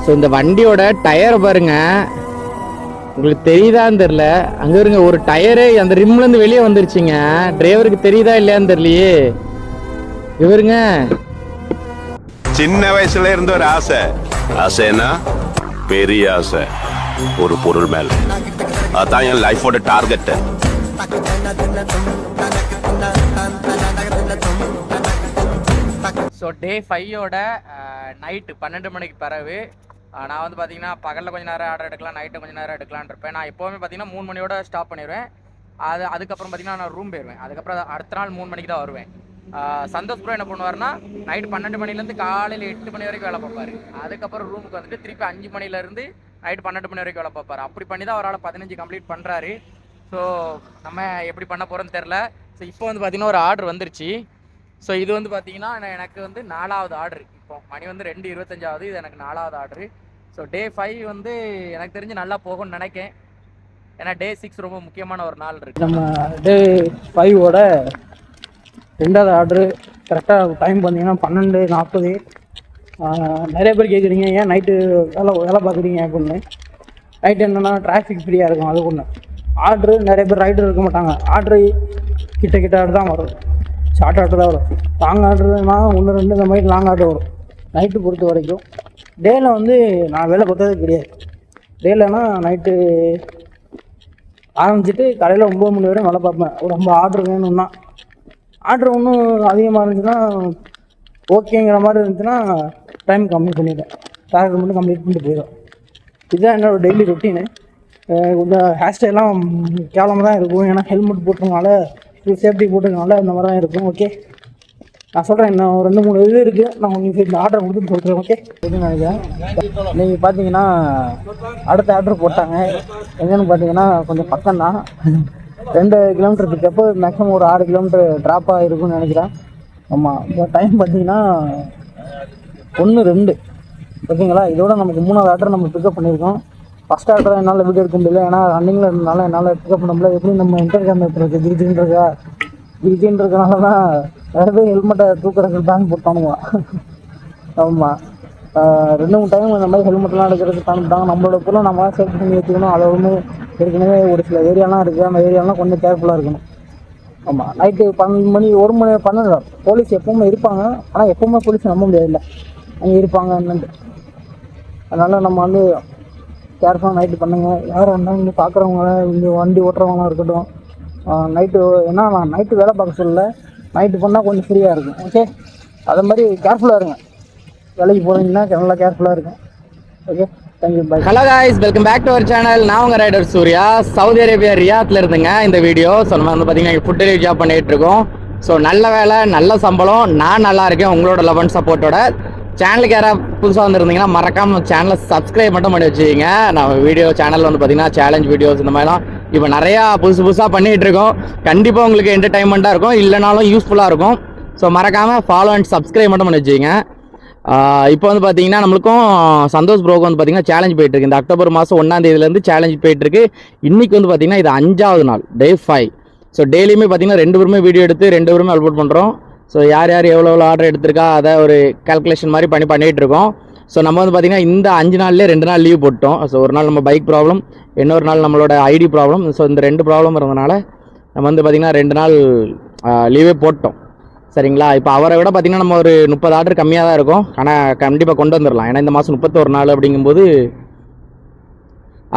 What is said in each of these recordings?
So இந்த வண்டியோட டயரை பாருங்க, உங்களுக்கு தெரியுதான்னு தெரியல. அங்க இருங்க, ஒரு டயரு அந்த ரிம்ல இருந்து வெளியே வந்துருச்சுங்க. டிரைவருக்கு தெரியுதா இல்லையான்னு தெரியலையே. இவருங்க சின்ன வயசுல இருந்த ஒரு ஆசை. ஆசைன்னா பெரிய ஆசை, ஒரு பொருள் மேல. அதான் என் லைஃபோட டார்கெட். ஸோ டே 5ஓட நைட்டு 12 மணிக்கு பிறகு நான் வந்து பார்த்தீங்கன்னா பகலில் கொஞ்சம் நேரம் ஆர்டர் எடுக்கலாம், நைட்டு கொஞ்சம் நேரம் எடுக்கலான்னு இருப்பேன். நான் எப்போவுமே பார்த்தீங்கன்னா 3 மணியோட ஸ்டாப் பண்ணிடுவேன். அதுக்கப்புறம் பார்த்தீங்கன்னா நான் ரூம் போயிடுவேன். அதுக்கப்புறம் அடுத்த நாள் 3 மணிக்கு தான் வருவேன். சந்தோஷ் ப்ரோ என்ன பண்ணுவார்னா நைட்டு 12 மணிலேருந்து காலையில் 8 மணி வரைக்கும் வேலை பார்ப்பார். அதுக்கப்புறம் ரூமுக்கு வந்துட்டு திருப்பி 5 மணிலேருந்து நைட்டு 12 மணி வரைக்கும் வேலை பார்ப்பார். அப்படி பண்ணி தான் அவரால் 15 கம்ப்ளீட் பண்ணுறாரு. ஸோ நம்ம எப்படி பண்ண போகிறோன்னு தெரில. ஸோ இப்போ வந்து பார்த்தீங்கன்னா ஒரு ஆர்டர் வந்துருச்சு. ஸோ இது வந்து பார்த்தீங்கன்னா எனக்கு வந்து 4வது ஆர்டரு. இப்போ மணி வந்து 2:25 ஆகுது. இது எனக்கு 4வது ஆர்டரு. ஸோ டே 5 வந்து எனக்கு தெரிஞ்சு நல்லா போகும்னு நினைக்கேன். ஏன்னா டே 6 ரொம்ப முக்கியமான ஒரு நாள் இருக்குது. நம்ம டே 5ஓட 2வது ஆர்டரு. கரெக்டாக டைம் பார்த்தீங்கன்னா 12:40. நிறைய பேர் கேட்குறீங்க ஏன் நைட்டு வேலை பார்க்குறீங்க அப்படின்னு. நைட்டு என்னென்னா டிராஃபிக் ஃப்ரீயாக இருக்கும், அது ஒன்று. ஆர்டரு நிறைய பேர் ரைடர் இருக்க மாட்டாங்க. ஆர்டரு கிட்ட ஆர்டர் தான் வரும், ஷார்ட் ஆர்டர் தான் வரும். லாங் ஆர்டருனா 1-2 இந்த மாதிரி லாங் ஆர்டர் வரும். நைட்டு பொறுத்த வரைக்கும் டேயில் வந்து நான் வேலை பார்த்ததே கிடையாது. டேலனா நைட்டு ஆரம்பிச்சுட்டு காலையில் 9 மணி வரையும் வேலை பார்ப்பேன். ரொம்ப ஆர்டர் வேணும்னா, ஆர்டர் ஒன்றும் அதிகமாக இருந்துச்சுன்னா ஓகேங்கிற மாதிரி இருந்துச்சுன்னா டைம் கம்மி பண்ணிவிட்டேன். டார்கெட் மட்டும் கம்ப்ளீட் பண்ணிட்டு போயிடும். இதுதான் என்னோட டெய்லி ரொட்டீனு. கொஞ்சம் ஹேர் ஸ்டைலாம் கேவலமாக தான் இருக்கும். ஏன்னா ஹெல்மெட் போட்டதுனால, சேஃப்டி போட்டதுனால இந்த மாதிரி தான் இருக்கும். ஓகே, நான் சொல்கிறேன். இன்னும் 2-3 இது இருக்குது. நான் உங்களுக்கு இந்த ஆர்டரை கொடுத்து சொல்கிறேன். ஓகே, எப்படின்னு நினைக்கிறேன். நீங்கள் பார்த்தீங்கன்னா அடுத்த ஆர்டர் போட்டாங்க. எங்கன்னு பார்த்தீங்கன்னா கொஞ்சம் பக்கம்தான், 2 கிலோமீட்டர் இருக்கப்போ மேக்ஸிமம் ஒரு 6 கிலோமீட்டர் ட்ராப்பாக இருக்குன்னு நினைக்கிறேன். ஆமாம், இப்போ டைம் பார்த்தீங்கன்னா 1:02. ஓகேங்களா. இதோட நமக்கு 3வது ஆர்டர் நம்ம பிக்கப் பண்ணியிருக்கோம். ஃபஸ்ட் ஆர்டர் என்னால் வீடியோ எடுக்க முடியல, ஏன்னா ரன்னிங்கில் இருந்தனால என்னால் பிக்கப் பண்ண முடியல. எப்படி நம்ம இன்டர்கேம் இருக்குது கிரிஜின்றதுனால தான் நிறைய பேர் ஹெல்மெட்டை தூக்குறதுக்கு பேங்க் போட்டானுங்க. ஆமாம், 2-3 டைம் இந்த மாதிரி ஹெல்மெட்லாம் எடுக்கிறதுக்கு தாண்டிட்டாங்க. நம்மளோட பொருளை நம்ம சேஃப்டி பண்ணி வச்சுக்கணும். அது ஒன்று ஏற்கனவே ஒரு சில ஏரியாலாம் இருக்குது, அந்த ஏரியாலாம் கொஞ்சம் கேர்ஃபுல்லாக இருக்கணும். ஆமாம், நைட்டு 12 மணி 1 மணி 12 போலீஸ் எப்போவுமே இருப்பாங்க. ஆனால் எப்போவுமே போலீஸ் நம்ப முடியாதுல்ல, அங்கே இருப்பாங்க என்னன்ட்டு. அதனால் நம்ம வந்து கேர்ஃபுல்லாக நைட்டு பண்ணுங்கள். யாரும் வந்தால் இங்கே பார்க்குறவங்க, இங்கே வண்டி ஓட்டுறவங்களாம் இருக்கட்டும். நைட்டு ஏன்னா நான் நைட்டு வேலை பார்க்க சொல்லலை, நைட்டு பண்ணால் கொஞ்சம் ஃப்ரீயாக இருக்கும். ஓகே, அதை மாதிரி கேர்ஃபுல்லாக இருங்க. வேலைக்கு போகிறீங்கன்னா நல்லா கேர்ஃபுல்லாக இருக்கும். Okay, thank you, bye. Hello guys, welcome back to our channel. நான் உங்கள் ரைடர் சூர்யா, சவுதி அரேபியா ரியாத்தில் இருந்துங்க இந்த வீடியோ. ஸோ நம்ம வந்து பார்த்தீங்கன்னா ஃபுட் டெலிவரி ஜாப் பண்ணிகிட்டு இருக்கோம். ஸோ நல்ல வேலை, நல்ல சம்பளம், நான் நல்லா இருக்கேன் உங்களோட லவ் அண்ட் சப்போர்ட்டோட. சேனலுக்கு யாராவது புதுசாக வந்துருந்தீங்கன்னா மறக்காமல் சேனலை சப்ஸ்கிரைப் மட்டும் பண்ணி வச்சுக்கிங்க. நம்ம வீடியோ சேனலில் வந்து பார்த்தீங்கன்னா சேலஞ்ச் வீடியோஸ் இந்த மாதிரிலாம் இப்போ நிறையா புதுசாக பண்ணிகிட்டு இருக்கோம். கண்டிப்பாக உங்களுக்கு என்டர்டைன்மெண்ட்டாக இருக்கும், இல்லைனாலும் யூஸ்ஃபுல்லாக இருக்கும். ஸோ மறக்காமல் ஃபாலோ அண்ட் சப்ஸ்கிரைப் மட்டும் பண்ணி வச்சுக்கிங்க. இப்போ வந்து பார்த்தீங்கன்னா நம்மளுக்கும் சந்தோஷ் ப்ரோக்கு வந்து பார்த்தீங்கன்னா சேலஞ்ச் போயிட்டுருக்கு. இந்த அக்டோபர் மாதம் 1ஆம் தேதியிலேருந்து சேலஞ்ச் போயிட்டுருக்கு. இன்றைக்கி வந்து பார்த்தீங்கன்னா இது 5வது நாள், டே 5. ஸோ டெய்லியுமே பார்த்தீங்கன்னா 2 பேருமே வீடியோ எடுத்து 2 பேருமே அப்லோட் பண்ணுறோம். ஸோ யார் எவ்வளோ ஆர்டர் எடுத்திருக்கா அதை ஒரு கால்குலேஷன் மாதிரி பண்ணிகிட்டு இருக்கோம். ஸோ நம்ம வந்து பார்த்திங்கன்னா இந்த 5 நாள்லேயே 2 நாள் லீவ் போட்டோம். ஸோ ஒரு நாள் நம்ம பைக் ப்ராப்ளம், இன்னொரு நாள் நம்மளோட ஐடி ப்ராப்ளம். ஸோ இந்த 2 ப்ராப்ளம் இருந்ததுனால நம்ம வந்து பார்த்திங்கன்னா 2 நாள் லீவே போட்டோம். சரிங்களா. இப்போ அவரை விட பார்த்திங்கன்னா நம்ம ஒரு 30 ஆர்டர் கம்மியாக தான் இருக்கும். ஆனால் கண்டிப்பாக கொண்டு வந்துடலாம். ஏன்னா இந்த மாதம் 31 நாள் அப்படிங்கும்போது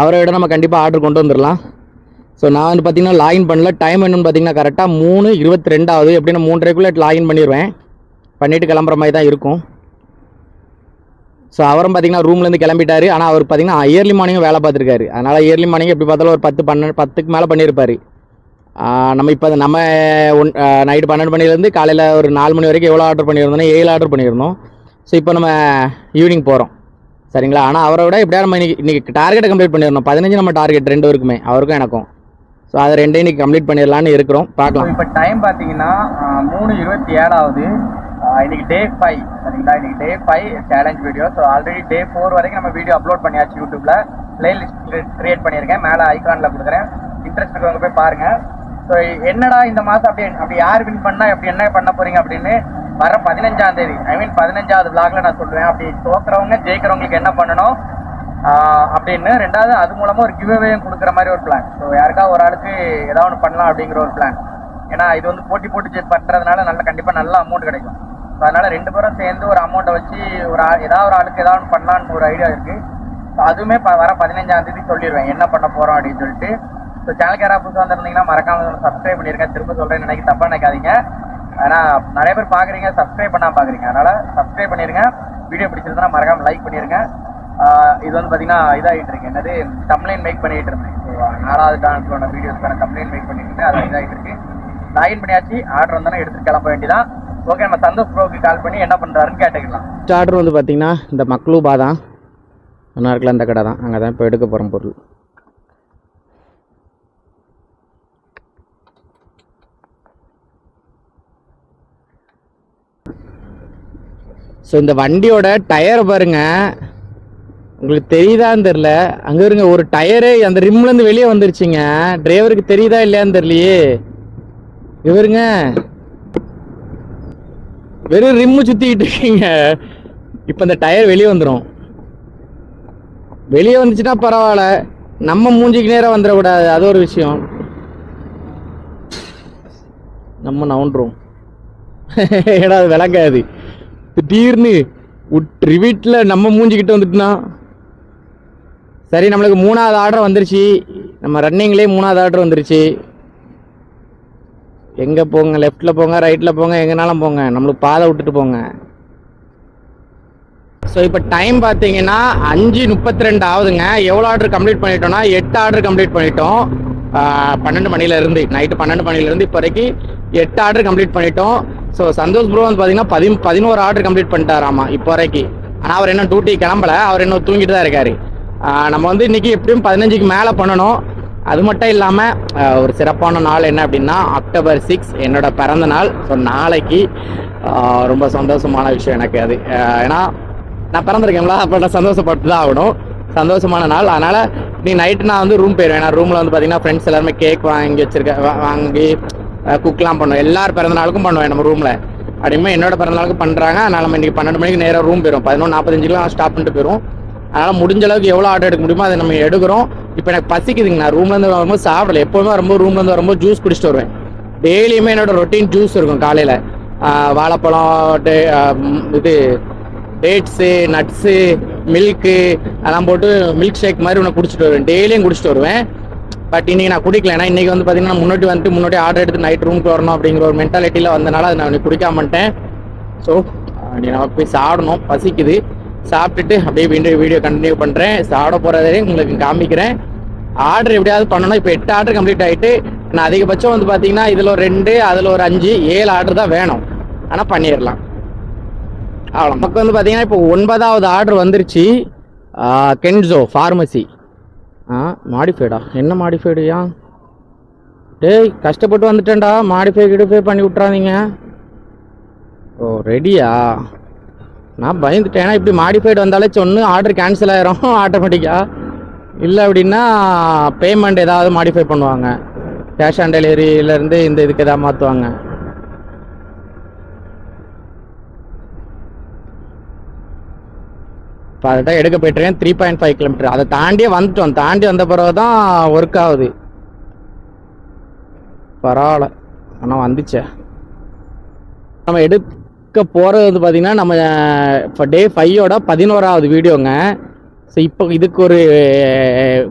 அவரை விட நம்ம கண்டிப்பாக ஆர்டர் கொண்டு வந்துடலாம். ஸோ நான் வந்து பார்த்திங்கன்னா லாகின் பண்ணல. டைம் என்னன்னு பார்த்திங்கன்னா கரெக்டாக 3:22 ஆகுது. எப்படின்னா 3:30க்குள்ளே லாகின் பண்ணிடுவேன், பண்ணிவிட்டு கிளம்புற மாதிரி தான் இருக்கும். ஸோ அவரும் பார்த்திங்கன்னா ரூம்லேருந்து கிளம்பிட்டார். ஆனால் அவர் பார்த்திங்கன்னா இயர்லி மார்னிங்கும் வேலை பார்த்துருக்காரு. அதனால் இயர்லி மார்னிங் எப்படி பார்த்தாலும் ஒரு 10-12 மேலே பண்ணியிருப்பார். நம்ம இப்போ நம்ம நைட்டு 12 மணிலேருந்து காலையில் ஒரு 4 மணி வரைக்கும் எவ்வளோ ஆர்டர் பண்ணியிருந்தோன்னா 7 ஆர்டர் பண்ணியிருந்தோம். ஸோ இப்போ நம்ம ஈவினிங் போகிறோம். சரிங்களா. ஆனால் அவரை விட எப்படியா நம்ம இன்றைக்கி டார்கெட்டை கம்ப்ளீட் பண்ணிடணும். 15 நம்ம டார்கெட் 2 பேருக்குமே, அவருக்கும் எனக்கும். ஸோ அதை 2 இன்னைக்கு கம்ப்ளீட் பண்ணிடலான்னு இருக்கிறோம். பார்க்கலாம். இப்போ டைம் பார்த்தீங்கன்னா 3:27 ஆகுது. இன்னைக்கு டே 5. சரிங்களா. இன்னைக்கு டே 5 சேலஞ்ச் வீடியோ. ஸோ ஆல்ரெடி டே 4 வரைக்கும் நம்ம வீடியோ அப்லோட் பண்ணியாச்சு. யூடியூப்ல பிளேலிஸ்ட் கிரியேட் பண்ணியிருக்கேன், மேலே ஐகானில் கொடுக்குறேன். இன்ட்ரெஸ்ட் இருக்கவங்க போய் பாருங்கள். ஸோ என்னடா இந்த மாதம் அப்படி யார் வின் பண்ணால் எப்படி என்ன பண்ண போகிறீங்க அப்படின்னு வர 15ஆம் தேதி, ஐ மீன் 15வது vlogல நான் சொல்லுவேன். அப்படி தோக்குறவங்க ஜெயிக்கிறவங்களுக்கு என்ன பண்ணணும் அப்படின்னு. ரெண்டாவது அது மூலமா ஒரு கிவ்அவேயும் கொடுக்குற மாதிரி ஒரு பிளான். ஸோ யாருக்கா ஒரு ஆளுக்கு ஏதாவது ஒன்று பண்ணலாம் அப்படிங்கிற ஒரு பிளான். ஏன்னா இது வந்து போட்டி பண்ணுறதுனால கண்டிப்பாக நல்ல அமௌண்ட் கிடைக்கும். ஸோ அதனால 2 பேரும் சேர்ந்து ஒரு அமௌண்ட்டை வச்சு ஏதாவது ஒரு ஆளுக்கு ஏதாவது ஒன்று பண்ணலான்னு ஒரு ஐடியா இருக்குது. ஸோ அதுவுமே வர 15ஆம் தேதி சொல்லிடுவேன் என்ன பண்ண போகிறோம் அப்படின்னு சொல்லிட்டு. ஸோ சேனலுக்கு யாராவது புதுசாக வந்திருந்தீங்கன்னா மறக்காம சப்ஸ்கிரைப் பண்ணியிருக்கேன். திரும்ப சொல்கிறேன், நினைக்க தப்பாக நினைக்காதீங்க. ஏன்னா நிறைய பேர் பார்க்குறீங்க, சப்ஸ்கிரைப் பண்ணாமல் பார்க்குறீங்க. அதனால் சப்ஸ்கிரைப் பண்ணிடுங்க. வீடியோ பிடிச்சிருந்தா மறக்காமல் லைக் பண்ணிடுங்க. இது வந்து பார்த்தீங்கன்னா இதாகிட்டு இருக்கு, என்னது தம்ப்நெயில் மேக் பண்ணிகிட்டு இருந்தேன். ஸோ 4வது டான்ஸோட வீடியோஸ்க்கான தம்ப்நெயில் மேக் பண்ணிட்டு இருந்தேன். அது இதாகிட்டு இருக்கு. லாகின் பண்ணியாச்சு. ஆர்டர் வந்தாலும் எடுத்துகிட்டு கிளம்ப வேண்டியதான். ஓகே, நம்ம சந்தோஷ் ப்ரோக்கு கால் பண்ணி என்ன பண்ணுறாருன்னு கேட்டுக்கலாம். ஆர்டர் வந்து பார்த்தீங்கன்னா இந்த மக்லூபா தான் ஒன்றா இருக்குல்ல, அந்த கடை தான். அங்கே தான் இப்போ எடுக்க போகிறோம் பொருள். ஸோ இந்த வண்டியோட டயர் பாருங்க, உங்களுக்கு தெரியுதான்னு தெரில. அங்கே இருங்க, ஒரு டயரு அந்த ரிம்லேருந்து வெளியே வந்துருச்சுங்க. டிரைவருக்கு தெரியுதா இல்லையான்னு தெரியலையே. இவருங்க வெறும் ரிம்மு சுற்றிக்கிட்டு இருக்கீங்க. இப்போ இந்த டயர் வெளியே வந்துடும். வெளியே வந்துச்சுன்னா பரவாயில்ல, நம்ம மூஞ்சிக்கு நேரம் வந்துடக்கூடாது, அது ஒரு விஷயம். நம்ம நவுண்டுறோம். ஏன்னா அது விளங்காது. திடீர்னு ரிவீட்டில் நம்ம மூஞ்சிக்கிட்ட வந்துட்டுனா சரி. நம்மளுக்கு 3வது ஆர்டர் வந்துருச்சு. நம்ம ரன்னிங்லேயே 3வது ஆர்டர் வந்துருச்சு. எங்கே போங்க, லெஃப்டில் போங்க, ரைட்டில் போங்க, எங்கேனாலும் போங்க, நம்மளுக்கு பாதை விட்டுட்டு போங்க. ஸோ இப்போ டைம் பார்த்தீங்கன்னா 5:32 ஆகுதுங்க. எவ்வளோ ஆர்டர் கம்ப்ளீட் பண்ணிட்டோம்னா 8 ஆர்டர் கம்ப்ளீட் பண்ணிட்டோம். 12 மணிலேருந்து, நைட்டு 12 மணிலேருந்து இப்போ வரைக்கும் 8 ஆர்டர் கம்ப்ளீட் பண்ணிட்டோம். ஸோ சந்தோஷ் ப்ரோ வந்து பார்த்தீங்கன்னா 11 ஆர்டர் கம்ப்ளீட் பண்ணிட்டாராமா இப்போ வரைக்கும். ஆனால் அவர் இன்னும் டியூட்டி கிளம்பலை, அவர் இன்னும் தூங்கிட்டு தான் இருக்காரு. நம்ம வந்து இன்றைக்கி எப்படியும் 15க்கு மேலே பண்ணணும். அது மட்டும் இல்லாமல் ஒரு சிறப்பான நாள் என்ன அப்படின்னா October 6 என்னோட பிறந்த நாள். ஸோ நாளைக்கு ரொம்ப சந்தோஷமான விஷயம் எனக்கு அது. ஏன்னா நான் பிறந்திருக்கேங்களா, அப்போ நான் சந்தோஷப்பட்டு தான் ஆகணும். சந்தோஷமான நாள். அதனால் நீ நைட்டு நான் வந்து ரூம் போயிடுவேன். நான் ரூமில் வந்து பார்த்தீங்கன்னா ஃப்ரெண்ட்ஸ் எல்லாருமே கேக் வாங்கி வச்சுருக்கேன், வாங்கி குக்லாம் பண்ணுவோம். எல்லார் பிறந்த நாளுக்கும் பண்ணுவேன் நம்ம ரூமில். அப்படியுமே என்னோட பிறந்த நாளுக்கு பண்ணுறாங்க. அதனால் நம்ம இன்றைக்கி 12 மணிக்கு நேராக ரூம் போயிடும். 11:45 ஸ்டாப் பண்ணிட்டு போயிடும். அதனால் முடிஞ்ச அளவுக்கு எவ்வளோ ஆர்டர் எடுக்க முடியுமோ அதை நம்ம எடுக்கிறோம். இப்போ எனக்கு பசிக்குதுங்க. நான் ரூம்லேருந்து வரும்போது சாப்பிடல. எப்போவுமே வரும்போது ரூம்லேருந்து வரும்போது ஜூஸ் குடிச்சிட்டு வருவேன். டெய்லியுமே என்னோடய ரொட்டீன் ஜூஸ் இருக்கும். காலையில் வாழைப்பழம், இது டேட்ஸு, நட்ஸு, மில்க்கு அதெல்லாம் போட்டு மில்க் ஷேக் மாதிரி ஒன்று குடிச்சிட்டு வருவேன். டெய்லியும் குடிச்சிட்டு வருவேன். பட் இன்றைக்கி நான் குடிக்கல. ஏன்னா இன்றைக்கி வந்து பார்த்தீங்கன்னா முன்னாடி ஆர்டர் எடுத்து நைட் ரூமுக்கு வரணும் அப்படிங்கிற ஒரு மென்டாலிட்டியில் வந்தனால அதை நான் குடிக்காமட்டேன். ஸோ நம்ம போய் சாப்பிடணும், பசிக்குது. சாப்பிட்டுட்டு அப்படியே வீடியோ கண்டினியூ பண்ணுறேன். சாப்பிட போகிறதே உங்களுக்கு காமிக்கிறேன். ஆர்டர் எப்படியாவது பண்ணணும். இப்போ 8 ஆர்டர் கம்ப்ளீட் ஆகிட்டு நான் அதிகபட்சம் வந்து பார்த்தீங்கன்னா இதில் ஒரு 2, அதில் ஒரு 5, 7 ஆர்டர் தான் வேணும். ஆனால் பண்ணிடலாம். அவ்வளோ. நமக்கு வந்து பார்த்தீங்கன்னா இப்போ 9வது ஆர்டர் வந்துருச்சு. Kenzo pharmacy. மாடிஃபைடா? என்ன மாடிஃபைடுயா? டேய் கஷ்டப்பட்டு வந்துட்டேன்டா. மாடிஃபை பண்ணி விட்றாதீங்க. ஓ ரெடியா? நான் பயந்துட்டேன். ஏன்னா இப்படி மாடிஃபைடு வந்தாலே சொன்னு ஆர்டர் கேன்சல் ஆயிரும் ஆட்டோமேட்டிக்காக. இல்லை அப்படின்னா பேமெண்ட் ஏதாவது மாடிஃபை பண்ணுவாங்க. கேஷ் ஆன் டெலிவரியிலேருந்து இந்த இதுக்கு எதாவது மாற்றுவாங்க. இப்போ அதை தான் எடுக்க போய்ட்டுருக்கேன். 3.5 கிலோமீட்டர். அதை தாண்டியே வந்துட்டோம். தாண்டி வந்த பிறகு தான் ஒர்க் ஆகுது. பரவாயில்ல, ஆனால் வந்துச்சே. நம்ம எடுக்க போகிறது வந்து பார்த்திங்கன்னா நம்ம இப்போ டே 5ஓட 11வது வீடியோங்க. ஸோ இப்போ இதுக்கு ஒரு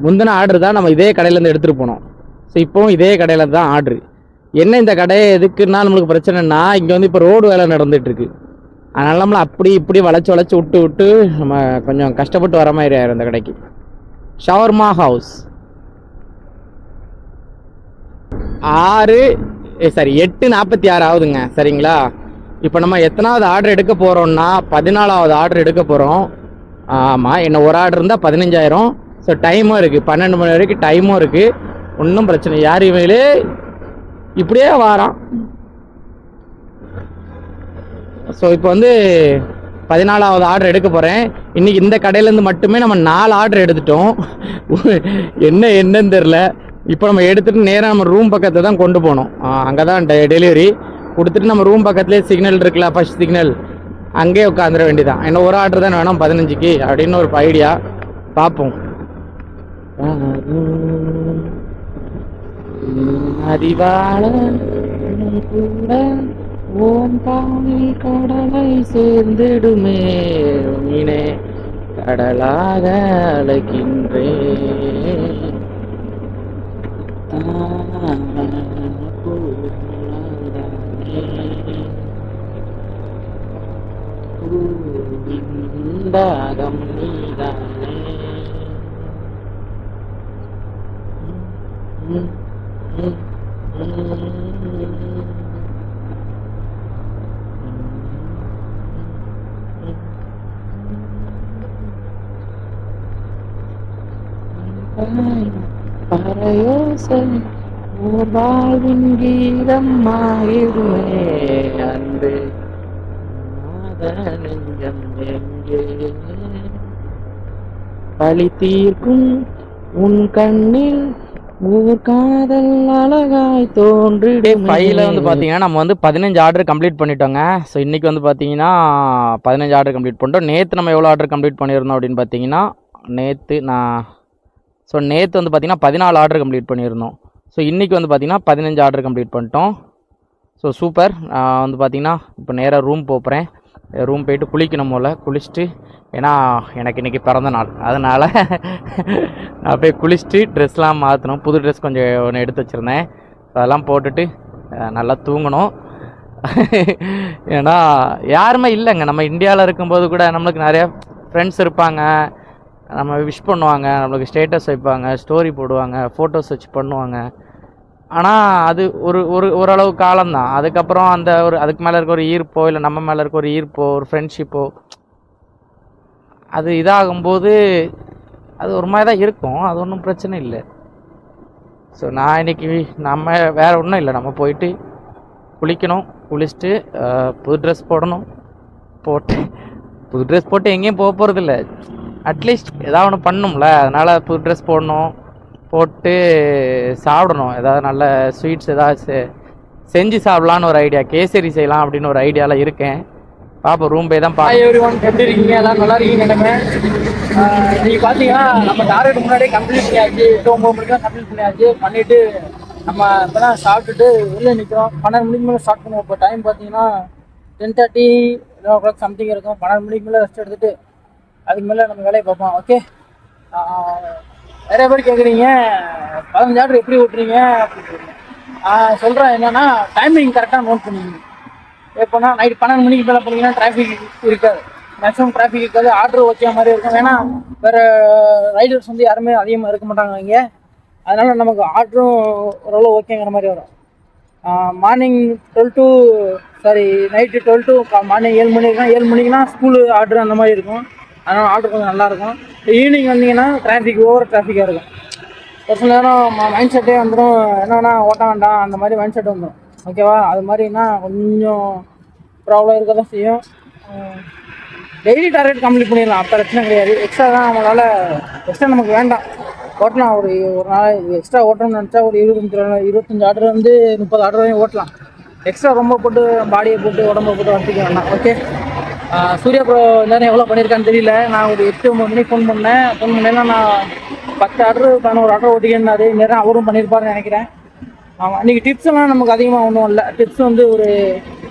முந்தின ஆர்டர் தான் நம்ம இதே கடையிலேருந்து எடுத்துகிட்டு போனோம். ஸோ இப்போவும் இதே கடையில் தான் ஆர்டரு. என்ன இந்த கடை எதுக்குன்னா நம்மளுக்கு பிரச்சனைனா இங்கே வந்து இப்போ ரோடு வேலை நடந்துகிட்ருக்கு. அதனால் நம்மளை அப்படி இப்படி வளைச்சி விட்டு நம்ம கொஞ்சம் கஷ்டப்பட்டு வர மாதிரி ஆயிரும் இந்த கடைக்கு. ஷவர்மா ஹவுஸ் 8:46 ஆகுதுங்க. சரிங்களா? இப்போ நம்ம எத்தனாவது ஆர்டர் எடுக்க போகிறோம்னா 14வது ஆர்டர் எடுக்க போகிறோம். ஆமாம், என்ன ஒரு ஆர்டர் இருந்தால் 15,000. ஸோ டைமும் இருக்குது, 12 மணி வரைக்கும் டைமும் இருக்குது. ஒன்றும் பிரச்சனை. யார் இவங்களே இப்படியே வாரான். ஸோ இப்போ வந்து 14வது ஆர்டர் எடுக்க போகிறேன். இன்றைக்கி இந்த கடையிலேருந்து மட்டுமே நம்ம 4 ஆர்டர் எடுத்துட்டோம். என்னன்னு தெரில. இப்போ நம்ம எடுத்துகிட்டு நேராக நம்ம ரூம் பக்கத்தை தான் கொண்டு போகணும். அங்கே தான் டெலிவரி. கொடுத்துட்டு நம்ம ரூம் பக்கத்துலேயே சிக்னல் இருக்குல்ல, ஃபர்ஸ்ட் சிக்னல், அங்கேயே உட்காந்துட வேண்டியதான். என்ன ஒரு ஆர்டர் தானே வேணும் 15க்கு அப்படின்னு ஒரு ஐடியா. பார்ப்போம். அறிவாள கூட ஓம் பாலில் கடலை சேர்ந்திடுமே மீனே கடலாக அழைக்கின்றேன். தாகம் நீதானே. பறையோசை ஓர் வாழ்வின் கீதம் ஆகிடுமே அன்பு நெஞ்சம் எங்கே பழி தீர்க்கும் உன் கண்ணில் ஊர் காதல் அழகாய் தோன்றிடும். ஃபைவ்ல வந்து பார்த்தீங்கன்னா நம்ம வந்து 15 ஆர்டர் கம்ப்ளீட் பண்ணிட்டோங்க. ஸோ இன்றைக்கி வந்து பார்த்தீங்கன்னா 15 ஆர்டர் கம்ப்ளீட் பண்ணிட்டோம். நேற்று நம்ம எவ்வளோ ஆர்டர் கம்ப்ளீட் பண்ணியிருந்தோம் அப்படின்னு பார்த்தீங்கன்னா நேற்று வந்து பார்த்தீங்கன்னா 14 ஆர்டர் கம்ப்ளீட் பண்ணியிருந்தோம். ஸோ இன்றைக்கி வந்து பார்த்தீங்கன்னா 15 ஆர்டர் கம்ப்ளீட் பண்ணிட்டோம். So super. வந்து பார்த்தீங்கன்னா இப்போ நேராக ரூம் போகிறேன். ரூம் போயிட்டு குளிக்கணும் போல், குளிச்சுட்டு, ஏன்னா எனக்கு இன்றைக்கி பிறந்த நாள், அதனால் நான் போய் குளிச்சுட்டு ட்ரெஸ்லாம் மாற்றணும். புது ட்ரெஸ் கொஞ்சம் ஒன்று எடுத்து வச்சுருந்தேன், அதெல்லாம் போட்டுட்டு நல்லா தூங்கணும். ஏன்னா யாருமே இல்லைங்க. நம்ம இந்தியாவில் இருக்கும்போது கூட நம்மளுக்கு நிறையா ஃப்ரெண்ட்ஸ் இருப்பாங்க, நம்ம விஷ் பண்ணுவாங்க, நம்மளுக்கு ஸ்டேட்டஸ் வைப்பாங்க, ஸ்டோரி போடுவாங்க, ஃபோட்டோஸ் வச்சு பண்ணுவாங்க. ஆனால் அது ஓரளவு காலம்தான். அதுக்கப்புறம் அதுக்கு மேலே இருக்க ஒரு ஈர்ப்போ, இல்லை நம்ம மேலே இருக்க ஒரு ஈர்ப்போ, ஒரு ஃப்ரெண்ட்ஷிப்போ, அது இதாகும்போது அது ஒரு மாதிரி தான் இருக்கும். அது ஒன்றும் பிரச்சனை இல்லை. ஸோ நான் இன்றைக்கி நம்ம வேறு ஒன்றும் இல்லை, நம்ம போயிட்டு குளிக்கணும், குளிச்சுட்டு புது ட்ரெஸ் போடணும், புது ட்ரெஸ் போட்டு எங்கேயும் போக போகிறதில்ல, அட்லீஸ்ட் ஏதாவது ஒன்று பண்ணணும்ல, அதனால் புது ட்ரெஸ் போட்டு சாப்பிடணும். ஏதாவது நல்ல ஸ்வீட்ஸ் ஏதாவது செஞ்சு சாப்பிட்லான்னு ஒரு ஐடியா, கேசரி செய்யலாம் அப்படின்னு ஒரு ஐடியாவில் இருக்கேன். பாப்பா ரூம் போய் தான் ஹாய் எவ்ரிவன், எப்படி இருக்கீங்க? எல்லாம் நல்லா இருக்கீங்க நினைக்கிறேன். நீங்கள் பார்த்தீங்கன்னா நம்ம டார்கெட் முன்னாடியே கம்ப்ளீட் பண்ணியாச்சு. 8-9 மணிக்கு தான் கம்ப்ளீட் பண்ணிவிட்டு நம்ம இப்போ தான் சாப்பிட்டுட்டு வெளியே நிற்கிறோம். 12 மணிக்கு மேலே ஸ்டார்ட் பண்ணுவோம். இப்போ டைம் பார்த்தீங்கன்னா 10:30 11 சம்திங் இருக்கும். 12 மணிக்கு மேலே ரெஸ்ட் எடுத்துகிட்டு அதுக்கு மேலே நம்ம வேலையை பார்ப்போம். ஓகே, நிறைய பேர் கேட்குறீங்க 15 ஆர்டர் எப்படி ஓட்டுறீங்க அப்படின்னு சொல்கிறேன். என்னென்னா டைமிங் கரெக்டாக நோட் பண்ணிக்கணும். எப்போனா நைட் 12 மணிக்கு மேலே போனீங்கன்னா டிராஃபிக் இருக்காது, மேக்ஸிமம் டிராஃபிக் இருக்காது, ஆர்டர் ஓகே மாதிரி இருக்கும். ஏன்னா வேறு ரைடர்ஸ் வந்து யாருமே அதிகமாக இருக்க மாட்டாங்க இங்கே, அதனால் நமக்கு ஆர்டரும் ஓரளவு ஓகேங்கிற மாதிரி வரும். மார்னிங் நைட்டு 12 to மார்னிங் 7 மணி இருக்கும். 7 மணிக்குனா ஸ்கூலு ஆர்டர் அந்த மாதிரி இருக்கும், அதனால் ஆர்டர் கொஞ்சம் நல்லாயிருக்கும். ஈவினிங் வந்தீங்கன்னா ஓவர் டிராஃபிக்காக இருக்கும். ஒரு சில நேரம் மைண்ட் செட்டே வந்துடும், என்னன்னா ஓட்ட வேண்டாம் அந்த மாதிரி மைண்ட் செட் வந்துடும். ஓகேவா? அது மாதிரினா கொஞ்சம் ப்ராப்ளம் இருக்க தான் செய்யும். டெய்லி டார்கெட் கம்ப்ளீட் பண்ணிடலாம், அப்போ பிரச்சனை கிடையாது. எக்ஸ்ட்ரா தான் நம்மளால், எக்ஸ்ட்ரா நமக்கு வேண்டாம், ஓட்டலாம். ஒரு நாள் எக்ஸ்ட்ரா ஓட்டணும்னு நினச்சா ஒரு 25 ஆர்டர் வந்து 30 ஆர்டர் வரையும் ஓட்டலாம். எக்ஸ்ட்ரா ரொம்ப போட்டு பாடியை போட்டு உடம்பை போட்டு வளர்த்திக்க வேண்டாம். ஓகே, சூர்யா ப்ரோ நேரம் எவ்வளோ பண்ணியிருக்கான்னு தெரியல. நான் ஒரு 8-9 மணிக்கு ஃபோன் பண்ணேன்னா நான் 10 ஆர்டர் 11 ஆர்டர் ஓட்டிக்கணும். அதே நேரம் அவரும் பண்ணியிருப்பாருன்னு நினைக்கிறேன். ஆமாம், இன்றைக்கி டிப்ஸ் எல்லாம் நமக்கு அதிகமாக ஒன்றும் இல்லை. டிப்ஸ் வந்து ஒரு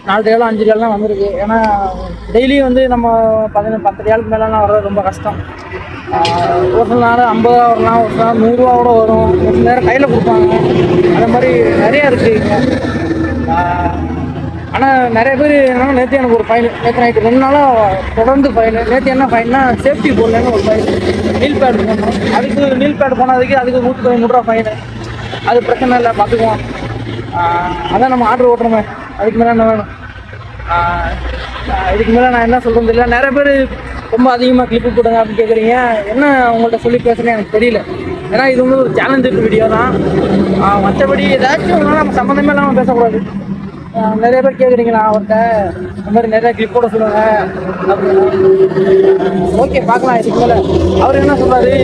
4 ரியாலோ 5 ரியாலோ தான் வந்திருக்கு. ஏன்னா டெய்லியும் வந்து நம்ம 10 ரியாலுக்கு மேலாம் வர்றது ரொம்ப கஷ்டம். ஒரு சில நேரம் 50 ரூபா வரலாம், ஒரு சில நேரம் 100 ரூபா கூட வரும், ஒரு சில நேரம் கையில் கொடுப்பாங்க. அது மாதிரி நிறையா இருக்குது. ஆனால் நிறைய பேர் என்னன்னா, நேற்று எனக்கு ஒரு ஃபைன், நேற்று நைட்டு 2 நாளாக தொடர்ந்து ஃபைன். நேற்று என்ன ஃபைன்னா, சேஃப்டி போடலன்னு ஒரு ஃபைன், நீல் பேட் போடணும். அதுக்கு நீல் பேட் போனதுக்கு அதுக்கு 113 ரூபா ஃபைனு. அது பிரச்சனை இல்லை, பார்த்துக்குவோம். அதான் நம்ம ஆர்டர் ஓட்டுறோமே, அதுக்கு மேலே என்ன வேணும்? இதுக்கு மேலே நான் என்ன சொல்கிறது இல்லை. நிறைய பேர் ரொம்ப அதிகமாக கிளிப்பு போடுங்க அப்படின்னு கேட்குறீங்க. என்ன உங்கள்கிட்ட சொல்லி பேசுகிறேன்னு எனக்கு தெரியல. ஏன்னா இது வந்து ஒரு சேலஞ்சு வீடியோ தான். மற்றபடி ஏதாச்சும் ஒன்றா நம்ம சம்மந்தமே இல்லாமல் பேசக்கூடாது. நிறைய பேர் கேட்குறீங்களா அவர்கிட்ட இந்த மாதிரி நிறைய கிளிப் போட சொல்லுங்கள் அப்படின்னு. ஓகே, பார்க்கலாம். இதுக்கு மேலே அவர் என்ன சொல்கிறாரு,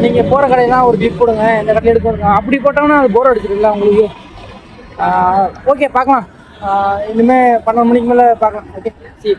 நீங்கள் போகிற கடையெல்லாம் ஒரு கிளிப் போடுங்க, இந்த கடையில் எடுக்க. அப்படி போட்டோம்னா அது போர் அடிச்சிருக்குல்ல உங்களுக்கு. ஓகே, பார்க்கலாம். இனிமேல் 12 மணிக்கு மேலே பார்க்கலாம். Okay, see you.